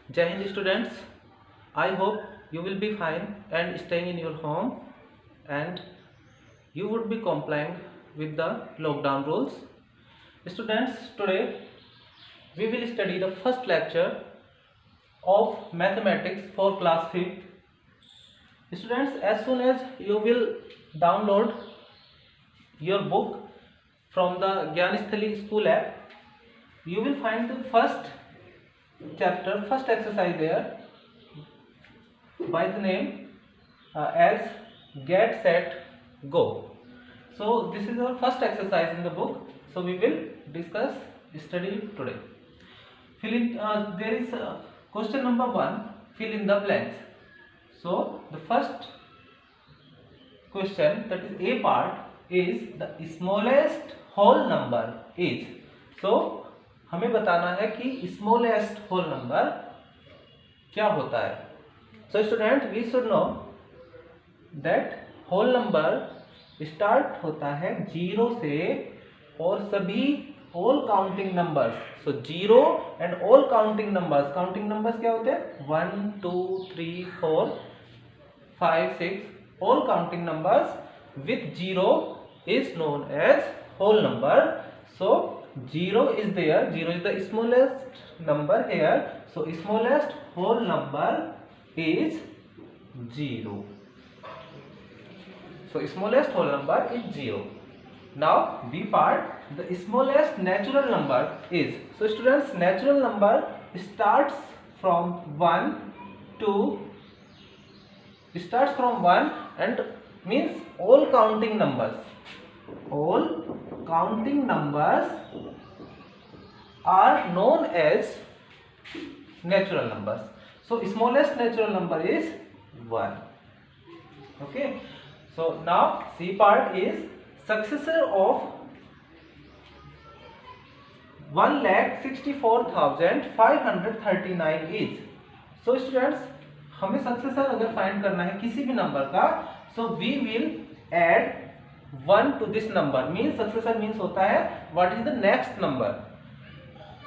Jai Hind students, I hope you will be fine and staying in your home and you would be complying with the lockdown rules. Students, today we will study the first lecture of mathematics for class 5th. Students, as soon as you will download your book from the Gyanisthali school app, you will find the first chapter, first exercise there by the name as get set go. So this is our first exercise in the book, so we will discuss study today. There is question number 1, fill in the blanks. So the first question, that is A part, is the smallest whole number is. So हमें बताना है कि smallest whole number क्या होता है. So student, we should know that whole number start होता है 0 से और सभी all counting numbers. So 0 and all counting numbers. Counting numbers क्या होते हैं? 1, 2, 3, 4, 5, 6. All counting numbers with 0 is known as whole number. So 0 is there. 0 is the smallest number here. So smallest whole number is 0. So smallest whole number is 0. Now B part, the smallest natural number is. So students, natural number starts from 1 and means all counting numbers. All counting numbers are known as natural numbers. So smallest natural number is 1. Okay. So now C part is successor of 1,64,539 is. So students, हमें successor अगर find करना है किसी भी number का, so we will add 1 to this number. Means successor means होता है what is the next number.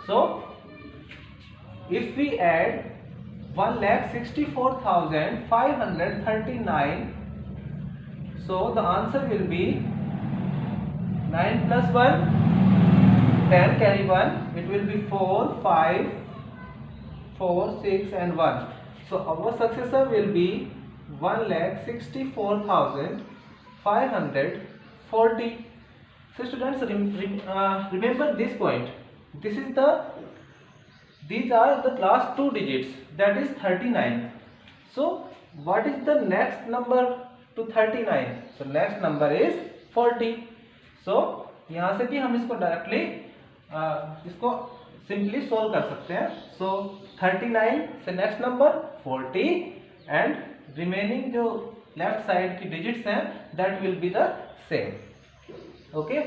So if we add 1,64,539, so the answer will be 9 plus 1, 10 carry 1, it will be 4, 5, 4, 6 and 1. So our successor will be 1,64,540. So students, remember this point. These are the last 2 digits, that is 39. So what is the next number to 39? So next number is 40. So यहाँ से भी हम इसको directly इसको simply solve कर सकते हैं. So 39 से नेक्स्ट नंबर 40 एंड रिमेनिंग जो लेफ्ट साइड की डिजिट्स हैं that will be the same. Okay,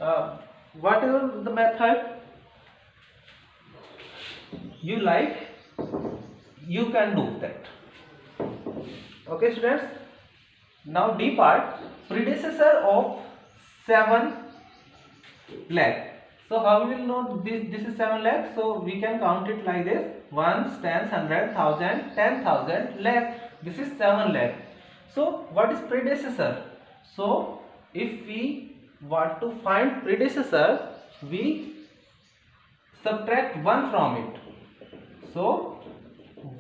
what is the method you like, you can do that. Okay students, now D part, predecessor of 7 lakh. So how we will know this is 7 lakh? So we can count it like this: ones, tens, 100, 1000, 10,000, lakh. This is 7 lakh. So what is predecessor? So if we want to find predecessor, we subtract 1 from it. So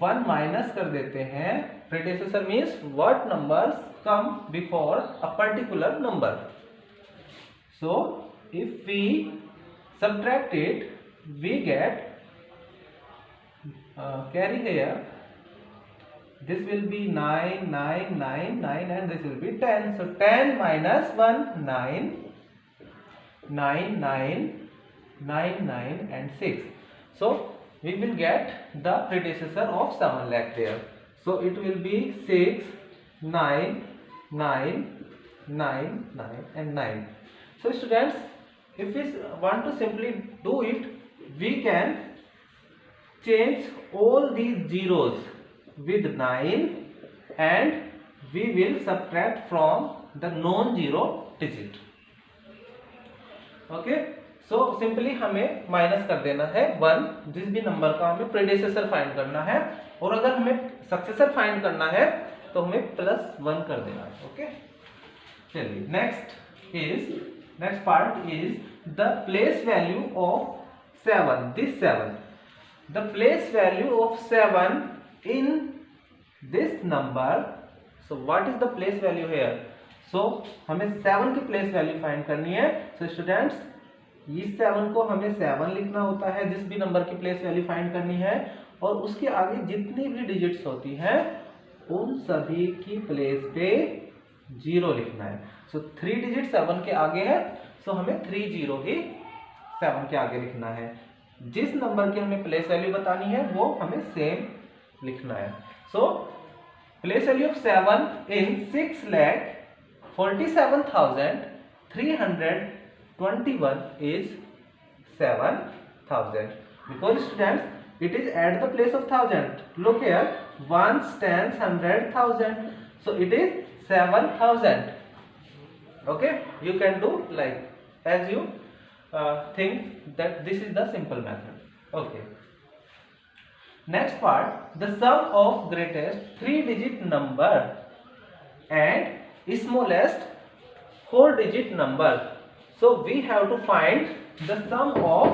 1 minus कर देते हैं. Predecessor means what numbers come before a particular number. So if we subtract it, we get carry here. This will be 9, 9, 9, 9 and this will be 10. So 10 minus 1, 9, 9, 9, 9, 9 and 6. So we will get the predecessor of 7 lakh there. So it will be 6, 9, 9, 9, 9 and 9. So students, if we want to simply do it, we can change all these zeros with 9 and we will subtract from the non-zero digit. Okay. So simply हमें minus कर देना है 1, जिस भी number का हमें predecessor find करना है, और अगर हमें सक्सेसर फाइंड करना है तो हमें +1 कर देना है। ओके, चलिए next part is the place value of 7, this 7, the place value of 7 in this number. So what is the place value here? So हमें 7 की प्लेस वैल्यू फाइंड करनी है। सो स्टूडेंट्स, इस 7 को हमें 7 लिखना होता है जिस भी नंबर की प्लेस वैल्यू फाइंड करनी है, और उसके आगे जितनी भी डिजिट्स होती हैं उन सभी की प्लेस पे 0 लिखना है। सो 3 डिजिट 7 के आगे है, सो हमें 3 0 ही 7 के आगे लिखना है। जिस नंबर की हमें प्लेस वैल्यू बतानी है वो हमें सेम लिखना है। So place value of 7 in 6,47,321 is 7,000, because students it is at the place of 1000. Look here, ones, tens, 100, 1000, so it is 7,000. Okay, you can do like as you think that this is the simple method. Okay, next part, the sum of greatest 3-digit number and smallest 4-digit number. So we have to find the sum of,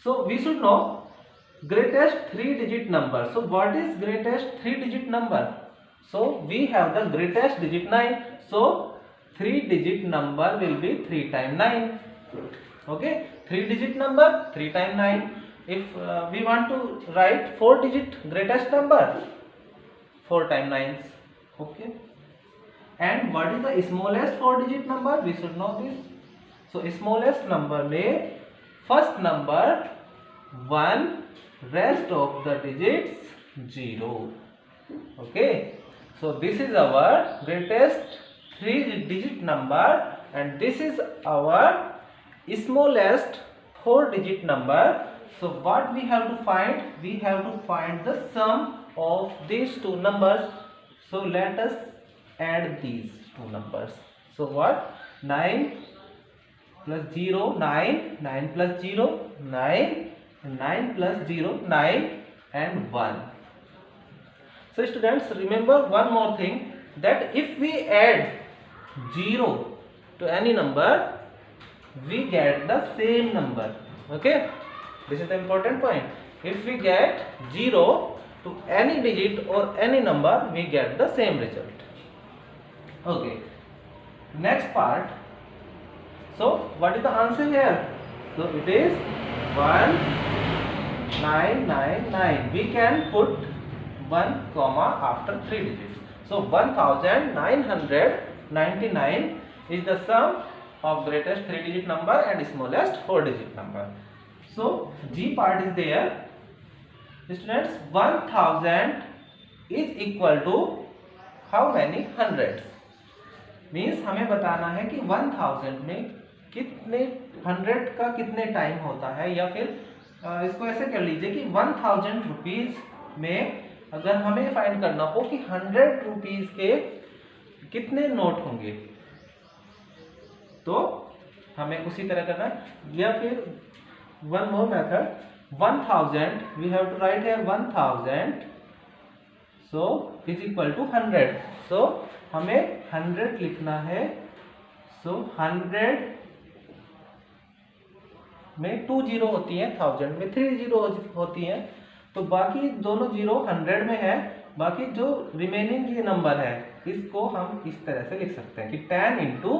so we should know greatest 3-digit number. So what is greatest 3-digit number? So we have the greatest digit 9, so 3-digit number will be 3 times 9. Okay, 3-digit number 3 times 9. If we want to write 4-digit greatest number, 4 times 9. Okay, and what is the smallest 4-digit number? We should know this. So smallest number में first number 1, rest of the digits 0. Okay, so this is our greatest 3-digit number, and this is our smallest 4-digit number. So what we have to find? We have to find the sum of these two numbers. So let us add these two numbers. So what? 9 plus 0, 9, 9 plus 0, 9, 9 plus 0, 9, and 1. So students, remember one more thing, that if we add 0 to any number, we get the same number. Okay, this is the important point. If we get 0 to any digit or any number, we get the same result. Okay, next part. So what is the answer here? So it is 1999. We can put 1 comma after 3 digits. So 1999 is the sum of greatest 3-digit number and smallest 4-digit number. So G part is there. Students, 1000 is equal to how many hundreds? Means हमें बताना है कि 1000 में कितने 100 का कितने time होता है, या फिर इसको ऐसे कर लीजिए कि 1000 रुपीज में अगर हमें फाइंड करना हो कि 100 रुपीज के कितने नोट होंगे, तो हमें उसी तरह करना है। या फिर one more method, 1000 we have to write here 1000, so is equal to 100. So हमें 100 लिखना है। so 100 में 2 जीरो होती है, 1000 में 3 जीरो होती है, तो बाकी दोनों जीरो 100 में है, बाकी जो रिमेनिंग ये नंबर है इसको हम इस तरह से लिख सकते हैं कि 10 into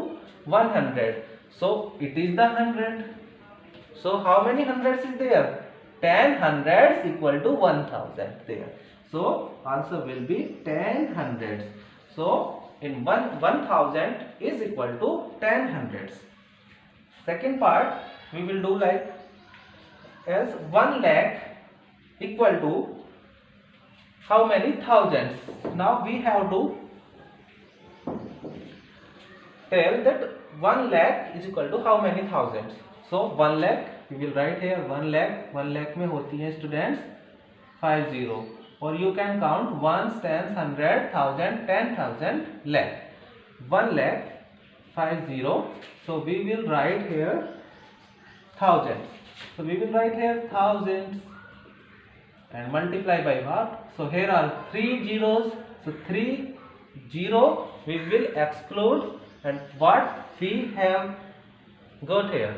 100, so it is the 100. So how many hundreds is there? 10 hundreds equal to 1000 there. So answer will be 10 hundreds. So in 1000 is equal to 10 hundreds. Second part we will do like as 1 lakh equal to how many thousands. Now we have to tell that 1 lakh is equal to how many thousands. So 1 lakh we will write here 1 lakh में होती है students 50, और you can count ones, tens, 100, 1000, 10,000, lakh. 1 lakh 50. So we will write here 1000. So we will write here 1000 and multiply by what? So here are 3 zeros. So 3 0 we will exclude, and what we have got here?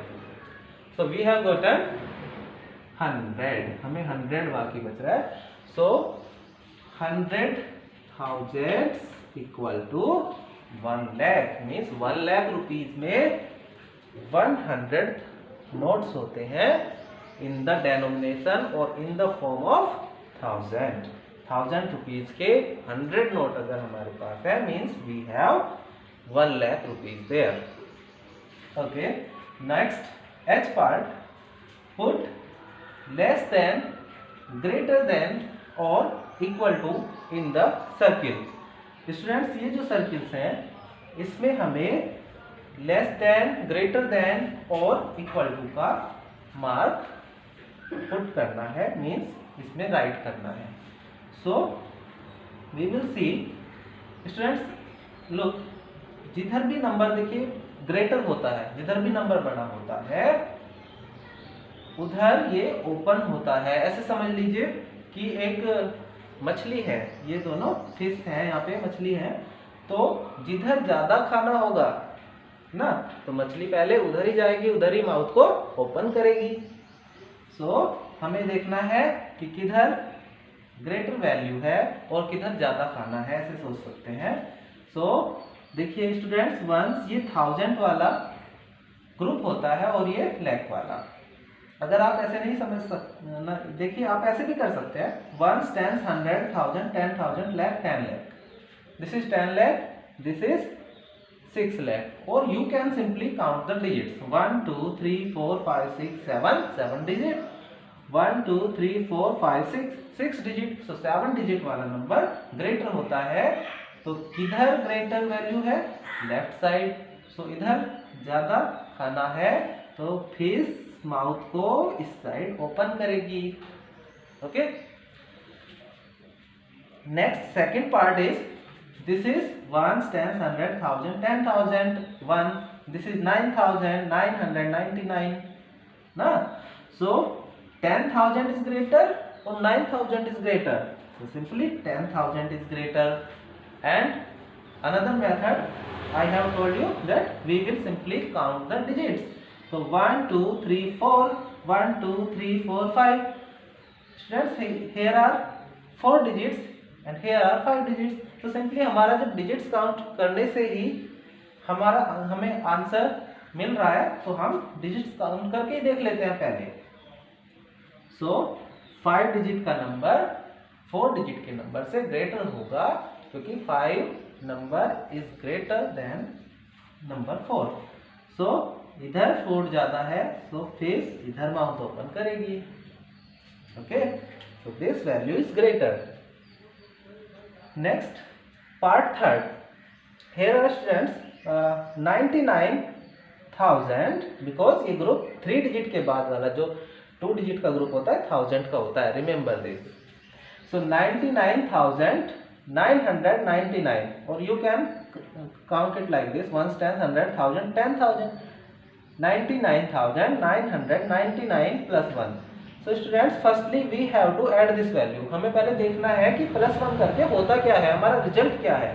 So we have gotten 100. हमें 100 बाकी बच रहा है. So 100,000 equal to 1 lakh, means 1 lakh rupees में 100 notes होते हैं इन the denomination और in the form of 1000 rupees के 100 नोट अगर हमारे पास है, means we have 1 lakh rupees there. Okay, next H part, put less than, greater than और equal to in the circle. Students, ये जो सर्किल्स हैं इसमें हमें लेस देन, ग्रेटर देन और इक्वल टू का मार्क पुट करना है, मीन्स इसमें राइट करना है. So we will see students, look, जिधर भी नंबर देखिए ग्रेटर होता है, जिधर भी नंबर बड़ा होता है उधर ये ओपन होता है. ऐसे समझ लीजिए कि एक मछली है, ये दोनों फिश है, यहाँ पे मछली है, तो जिधर ज्यादा खाना होगा ना, तो मछली पहले उधर ही जाएगी, उधर ही माउथ को ओपन करेगी. सो हमें देखना है कि किधर ग्रेटर वैल्यू है और किधर ज्यादा खाना है, ऐसे सोच सकते हैं. सो देखिए स्टूडेंट्स, वंस ये 1000 वाला ग्रुप होता है और ये लैख वाला. अगर आप ऐसे नहीं समझ सकते, देखिए आप ऐसे भी कर सकते हैं. 1 10 100 1000 10,000 lakh 10 lakh. This is 10 lakh. This is 6 lakh. Or you can simply count the digits. 1 2 3 4 5 6 7 digit. 1 2 3 4 5 6 digit. So 7 digit वाला नंबर ग्रेटर होता है. तो किधर ग्रेटर वैल्यू है? Left side. सो इधर ज्यादा खाना है तो फिश माउथ को इस साइड ओपन करेगी. Okay, next second part is, this is 1 10 100 1000 10,000 1. This is 9,999 ना. सो 10,000 इज ग्रेटर और 9,000 is greater. So simply 10,000 is greater. And another method I have told you that we will simply count the digits. So 1 2 3 4 1 2 3 4 5. Students, here are 4 digits and here are 5 digits. So simply हमारा जब digits count करने से ही हमें answer मिल रहा है, तो हम digits count करके ही देख लेते हैं पहले. So 5 digit का नंबर 4 digit के नंबर से ग्रेटर होगा, क्योंकि 5 number is greater than number 4. So इधर 4 ज्यादा है, सो फिश इधर माउथ ओपन करेगी. Okay, so this value is greater. Next part third, here are students 99,000, because ये ग्रुप 3 डिजिट के बाद वाला जो 2 डिजिट का ग्रुप होता है 1000 का होता है. Remember this. So 99,999, or you can count it like this: 1 10 100 1000 10,000. 99,999 plus 1. So students, firstly we have to add this value. हमें पहले देखना है कि प्लस 1 करके होता क्या है, हमारा रिजल्ट क्या है.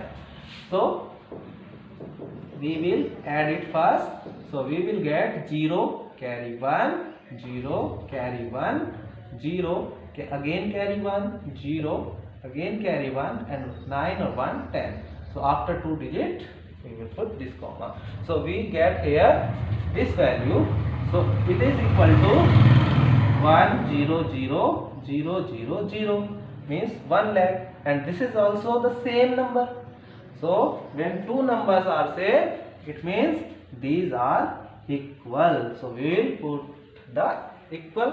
So we will add it first. So we will get 0 carry 1 0 carry 1 0 again carry 1 0 again carry 1 and 9 or 1 10. So after 2 digit we will put this comma. So we get here this value. So it is equal to 1 0 0 0 0 0, means 1 lakh, and this is also the same number. So when two numbers are same, it means these are equal. So we will put the equal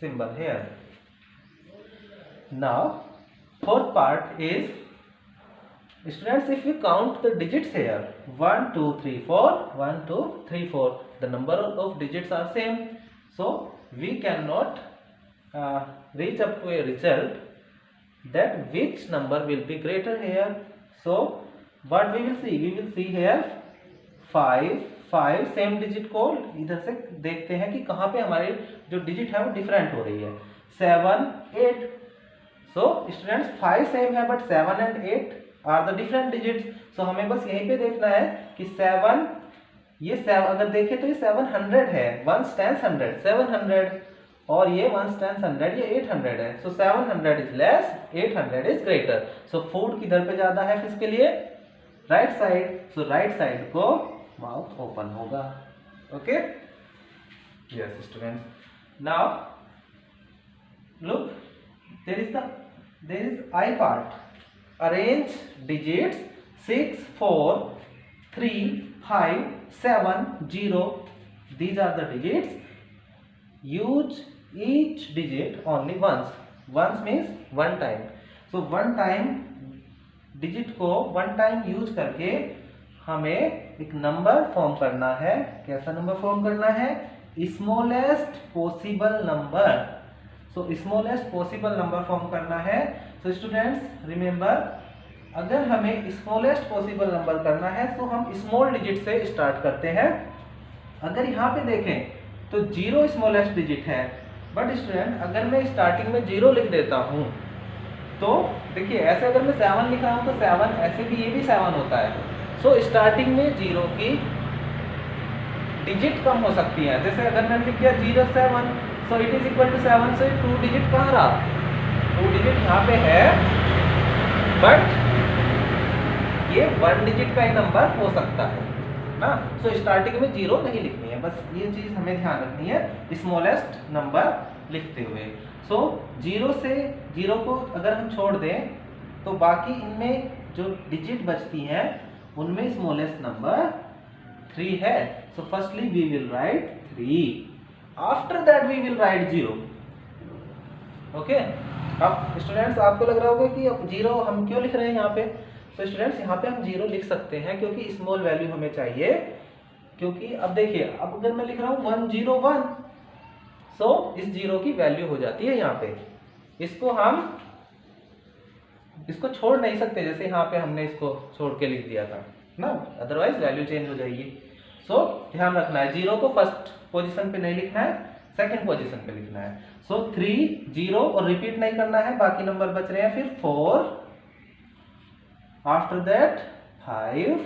symbol here. Now fourth part is, students, if we count the digits here 1 2 3 4 1 2 3 4, the number of digits are same, so we cannot reach up to a result that which number will be greater here. So what we will see here 5 5 same digit को इधर से देखते हैं कि कहाँ पे हमारी जो डिजिट है वो डिफरेंट हो रही है। 7 8। सो स्टूडेंट्स 5 सेम है but 7 and 8 are the different digits. So हमें बस यहीं पे देखना है कि 7 ये 7 अगर देखें तो ये 700 है, 1 stands 100 700, और ये 1 stands 100 ये 800 है। So 700 is less 800 is greater. So food किधर पे ज्यादा है किसके लिए? Right side. So right side को माउथ ओपन होगा। Okay yes students. Now look there is I part. Arrange digits 6 4 3 5 7 0. These are the digits. Use each digit only once. Once means one time. So one time digit को one time use करके हमें एक number form करना है। कैसा number form करना है? Smallest possible number. सो smallest possible number form करना है। सो स्टूडेंट्स रिमेंबर, अगर हमें स्मॉलेस्ट पॉसिबल नंबर करना है तो हम स्मॉल डिजिट से स्टार्ट करते हैं। अगर यहाँ पे देखें तो 0 स्मॉलेस्ट डिजिट है, बट स्टूडेंट अगर मैं स्टार्टिंग में 0 लिख देता हूँ तो देखिए ऐसे अगर मैं 7 लिख रहा हूँ तो 7 ऐसे भी ये भी 7 होता है। सो स्टार्टिंग में 0 की डिजिट कम हो सकती है। जैसे अगर मैंने लिख दिया 07, so it is equal to 7, से 2 डिजिट कहाँ रहा? 2 डिजिट यहाँ पे है, बट ये 1 डिजिट का ही नंबर हो सकता है ना। सो स्टार्टिंग में 0 नहीं लिखनी है, बस ये चीज हमें ध्यान रखनी है स्मॉलेस्ट नंबर लिखते हुए। सो 0 से 0 को अगर हम छोड़ दें तो बाकी इनमें जो डिजिट बचती हैं उनमें स्मॉलेस्ट नंबर 3 है। So firstly we will write 3, after that we will write 0। Okay, अब स्टूडेंट्स आपको लग रहा होगा कि अब 0 हम क्यों लिख रहे हैं यहाँ पे? तो स्टूडेंट्स यहाँ पे हम 0 लिख सकते हैं क्योंकि स्मॉल वैल्यू हमें चाहिए। क्योंकि अब देखिए, अब अगर मैं लिख रहा हूँ 101, सो इस 0 की वैल्यू हो जाती है यहाँ पे। इसको छोड़ नहीं सकते, जैसे यहाँ पे हमने इसको छोड़ के लिख दिया था ना, अदरवाइज वैल्यू चेंज हो जाएगी। सो ध्यान रखना है 0 को फर्स्ट पोजीशन पे नहीं लिखना है, सेकंड पोजीशन पे लिखना है। सो 3 0 और रिपीट नहीं करना है, बाकी नंबर बच रहे हैं। फिर 4, after that 5,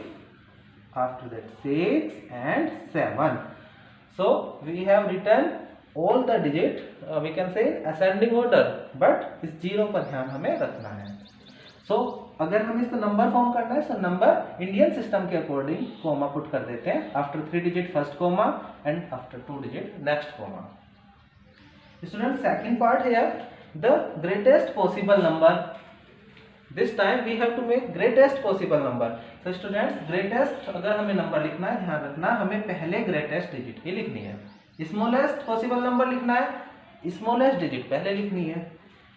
after that 6 and 7। So we have written all the digit, we can say ascending order, but इस 0 पर ध्यान हमें रखना है। सो अगर हमें इसको नंबर फॉर्म करना है तो नंबर इंडियन सिस्टम के अकॉर्डिंग कोमा पुट कर देते हैं। After 3 digit first comma and after 2 digit next comma. Student second part है the greatest possible number. This time we have to make greatest possible number. So students greatest अगर हमें number लिखना है, ध्यान रखना हमें पहले ग्रेटेस्ट डिजिट ही लिखनी है। स्मॉलेस्ट पॉसिबल नंबर लिखना है, स्मॉलेस्ट डिजिट पहले लिखनी है।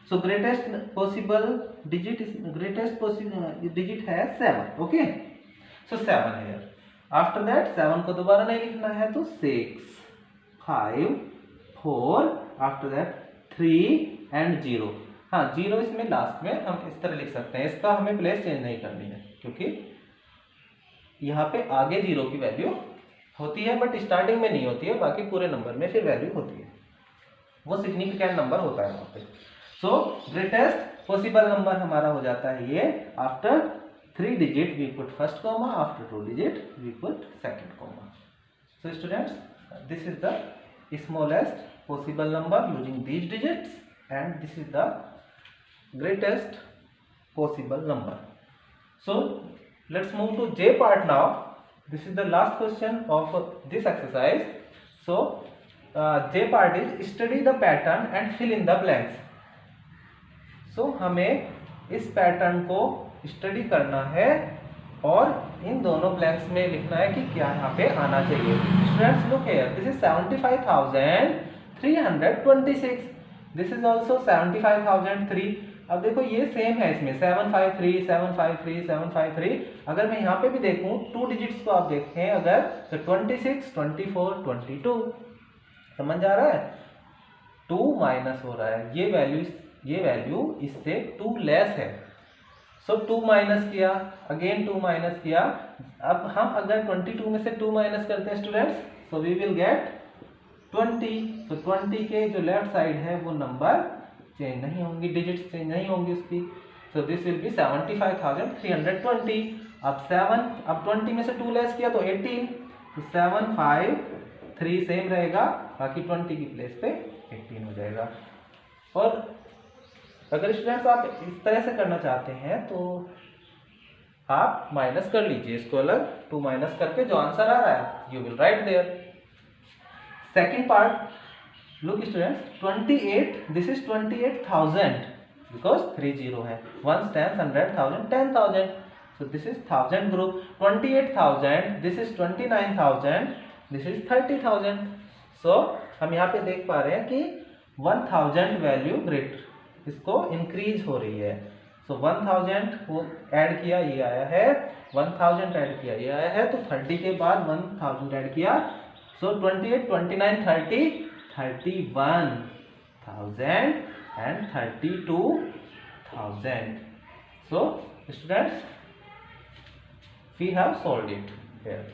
सो ग्रेटेस्ट पॉसिबल डिजिट है 7। ओके, सो 7 है। आफ्टर दैट 7 को दोबारा नहीं लिखना है तो 6 5 4, आफ्टर दैट 3 एंड 0। हाँ 0 इसमें लास्ट में हम इस तरह लिख सकते हैं, इसका हमें प्लेस चेंज नहीं करनी है क्योंकि यहाँ पे आगे 0 की वैल्यू होती है बट स्टार्टिंग में नहीं होती है, बाकी पूरे नंबर में फिर वैल्यू होती है, वो सिग्निफिकेंट नंबर होता है वहाँ पे। सो ग्रेटेस्ट पॉसिबल नंबर हमारा हो जाता है ये। After 3 digit we put first comma, after 2 digit we put second comma. So students this is the smallest possible number using these digits, and this is the greatest possible number. So let's move to J part now. This is the last question of this exercise. So J part is study the pattern and fill in the blanks. So हमें इस pattern को study करना है और इन दोनों blanks में लिखना है कि क्या यहाँ पे आना चाहिए। Students look here, this is 75,326, this is also 75,003। अब देखो ये सेम है इसमें 753 753 753। अगर मैं यहाँ पे भी देखूं 2 डिजिट्स को आप देखें अगर तो 26 24 22, समझ आ रहा है? 2 माइनस हो रहा है, ये वैल्यू इससे 2 लेस है। सो 2 माइनस किया, अगेन 2 माइनस किया। अब हम अगर 22 में से 2 माइनस करते हैं students, so we will get 20। तो 20 के जो लेफ्ट साइड है वो नंबर चेंज नहीं होंगी, डिजिट्स चेंज नहीं होंगी उसकी। So this will be 75,320। अब 20 में से 2 लेस किया तो 18, तो 7 5 3 सेम रहेगा, बाकी 20 की प्लेस पे 18 हो जाएगा। और अगर स्टूडेंट्स आप इस तरह से करना चाहते हैं तो आप माइनस कर लीजिए इसको अलग, 2 माइनस करके जो आंसर आ रहा है you will write there. Second part, look students, 28, this is 28,000 because 3 0 है, 1 10 100 1000 10,000, so this is 1000 group। 28,000, this is 29,000, this is 30,000। so हम यहाँ पे देख पा रहे हैं कि 1000 वैल्यू ग्रेटर इसको इंक्रीज हो रही है। सो 1000 को ऐड किया ये आया है, 1000 ऐड किया ये आया है, तो 30 के बाद 1000 ऐड किया, सो 28 29 30 31,000 and 32,000। so students, we have solved it here।